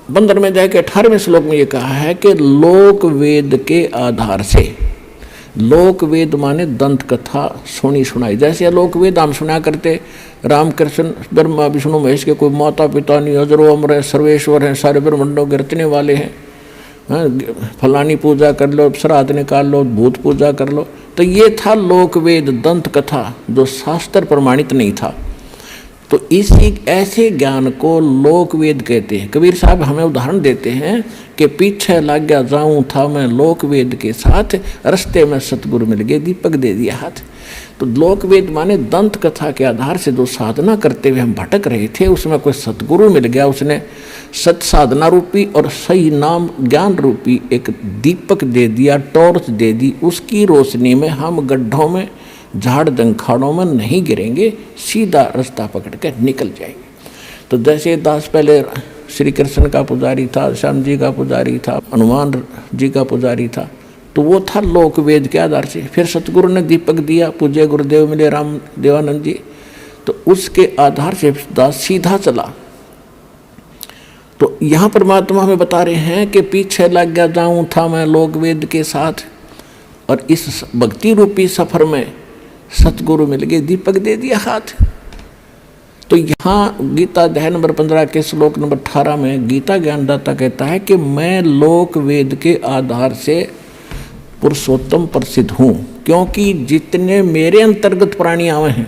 बंदर में जाके 18वें श्लोक में ये कहा है कि लोक वेद के आधार से, लोक वेद माने दंत कथा सुनी सुनाई। जैसे लोक वेद हम सुना करते, राम कृष्ण ब्रह्मा विष्णु महेश के कोई माता पिता नहीं, अजरो अमर है, सर्वेश्वर हैं, सारे ब्रह्मांडों के रचने वाले हैं, फलानी पूजा कर लो, श्राद्ध निकाल लो, भूत पूजा कर लो। तो ये था लोक वेद दंत कथा, जो शास्त्र प्रमाणित नहीं था। तो इसी ऐसे ज्ञान को लोक वेद कहते हैं। कबीर साहब हमें उदाहरण देते हैं कि पीछे लग गया जाऊं था मैं लोक वेद के साथ, रास्ते में सतगुरु मिल गए, दीपक दे दिया हाथ। तो लोक वेद माने दंत कथा के आधार से जो साधना करते हुए हम भटक रहे थे, उसमें कोई सतगुरु मिल गया, उसने सत साधना रूपी और सही नाम ज्ञान रूपी एक दीपक दे दिया, टॉर्च दे दी। उसकी रोशनी में हम गड्ढों में, झाड़ जंखाड़ों में नहीं गिरेंगे, सीधा रास्ता पकड़ कर निकल जाएंगे। तो जैसे दास पहले श्री कृष्ण का पुजारी था, श्याम जी का पुजारी था, हनुमान जी का पुजारी था, तो वो था लोक वेद के आधार से। फिर सतगुरु ने दीपक दिया, पूज्य गुरुदेव मिले राम देवानंद जी, तो उसके आधार से दास सीधा चला। तो यहाँ परमात्मा हमें बता रहे हैं कि पीछे लग गया जाऊँ था मैं लोक वेद के साथ, और इस भक्ति रूपी सफर में सतगुरु मिल गए, दीपक दे दिया हाथ। तो यहाँ गीता अध्याय नंबर 15 के श्लोक नंबर 18 में गीता ज्ञानदाता कहता है कि मैं लोक वेद के आधार से पुरुषोत्तम प्रसिद्ध हूँ, क्योंकि जितने मेरे अंतर्गत प्राणी आवे हैं,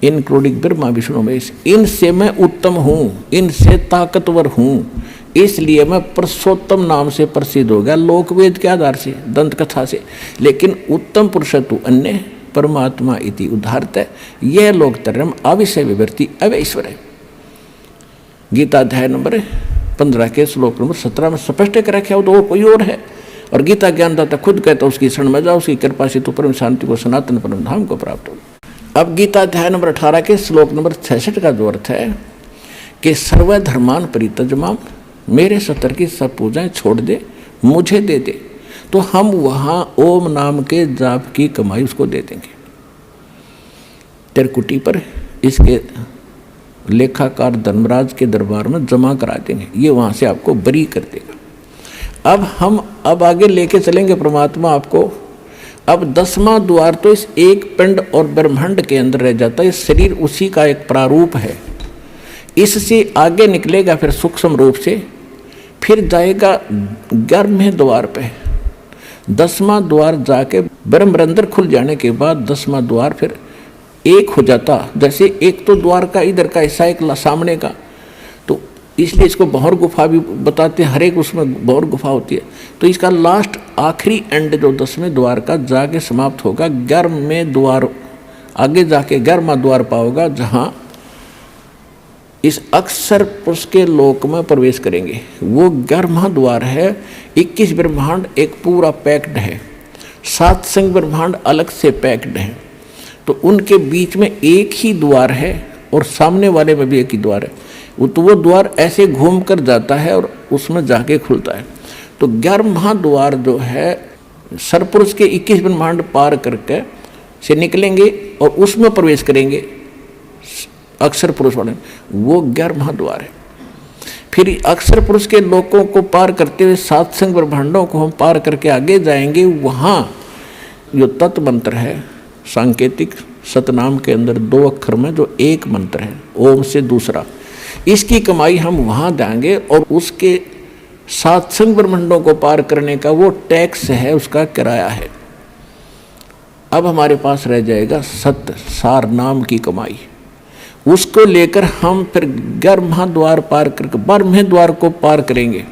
इंक्लूडिंग ब्रह्मा विष्णु महेश, इनसे मैं उत्तम हूँ, इनसे ताकतवर हूँ, इसलिए मैं पुरुषोत्तम नाम से प्रसिद्ध हो गया लोक वेद के आधार से, दंत कथा से। लेकिन उत्तम पुरुषत्व अन्य परमात्मा इति उदाहरत है, यह लोकतरम अविषय विवृत्ति अवैश्वर है। गीता अध्याय नंबर 15 के श्लोक नंबर 17 में स्पष्ट कर रखा हो, तो वो कोई और है। और गीता ज्ञानदाता खुद कहता है उसकी शरण में जाओ, उसकी कृपा से तो परम शांति को, सनातन परम धाम को प्राप्त हो। अब गीता अध्याय नंबर 18 के श्लोक नंबर 66 का जो अर्थ है कि सर्वधर्मान परित्यज्य, मेरे सतर की सब पूजाएं छोड़ दे, मुझे दे दे, तो हम वहाँ ओम नाम के जाप की कमाई उसको दे देंगे। तिरकुटी पर इसके लेखाकार धर्मराज के दरबार में जमा करा देंगे, ये वहाँ से आपको बरी कर देगा। अब आगे लेके चलेंगे परमात्मा आपको। अब 10वां द्वार तो इस एक पिंड और ब्रह्मांड के अंदर रह जाता है, शरीर उसी का एक प्रारूप है। इससे आगे निकलेगा फिर सूक्ष्म रूप से, फिर जाएगा 11वें द्वार पे। 10वां द्वार जाके ब्रह्मरंध्र खुल जाने के बाद 10वां द्वार फिर एक हो जाता। जैसे एक तो द्वार का इधर का हिस्सा, एक सामने का, तो इसलिए इसको भंवर गुफा भी बताते हैं, हर एक उसमें भंवर गुफा होती है। तो इसका लास्ट आखिरी एंड जो 10वें द्वार का जाके समाप्त होगा 11वें द्वार, आगे जाके 11वां द्वार पाओगा, जहाँ इस अक्षर पुरुष के लोक में प्रवेश करेंगे। वो 11वां द्वार है। 21 ब्रह्मांड एक पूरा पैक्ड है, 7 संग ब्रह्मांड अलग से पैक्ड है। तो उनके बीच में एक ही द्वार है और सामने वाले में भी एक ही द्वार है। तो वो द्वार ऐसे घूम कर जाता है और उसमें जाके खुलता है। तो 11वां द्वार जो है सरपुरुष के 21 ब्रह्मांड पार करके से निकलेंगे और उसमें प्रवेश करेंगे अक्षर पुरुष वाले, वो 11वां द्वार है। फिर अक्षर पुरुष के लोकों को पार करते हुए 7 संग ब्रह्मांडों को हम पार करके आगे जाएंगे। वहाँ जो तत्व मंत्र है सांकेतिक सतनाम के अंदर 2 अक्षर में जो एक मंत्र है ओम से दूसरा, इसकी कमाई हम वहाँ देंगे और उसके 7 संग ब्रह्मांडों को पार करने का वो टैक्स है, उसका किराया है। अब हमारे पास रह जाएगा सत सार नाम की कमाई, उसको लेकर हम फिर 11वां द्वार पार करके 12वें द्वार को पार करेंगे।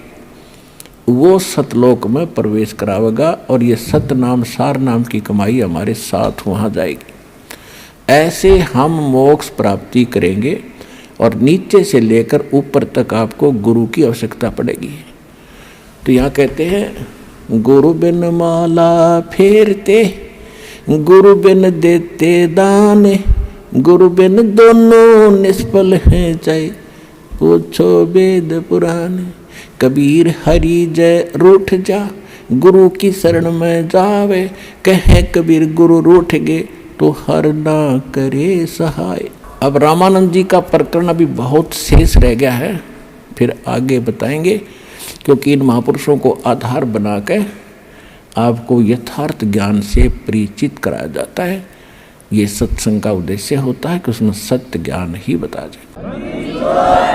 वो सतलोक में प्रवेश करावेगा और ये सत नाम सार नाम की कमाई हमारे साथ वहाँ जाएगी। ऐसे हम मोक्ष प्राप्ति करेंगे और नीचे से लेकर ऊपर तक आपको गुरु की आवश्यकता पड़ेगी। तो यहाँ कहते हैं गुरु बिन माला फेरते, गुरु बिन देते दाने, गुरु बिन दोनों निष्फल हैं चाहे पूछो वेद पुराण। कबीर हरि जय रूठ जा, गुरु की शरण में जावे, कहे कबीर गुरु रूठ गे तो हर ना करे सहाय। अब रामानंद जी का प्रकरण अभी बहुत शेष रह गया है, फिर आगे बताएंगे, क्योंकि इन महापुरुषों को आधार बना के आपको यथार्थ ज्ञान से परिचित कराया जाता है। ये सत्संग का उद्देश्य होता है कि उसमें सत्य ज्ञान ही बताया जाए।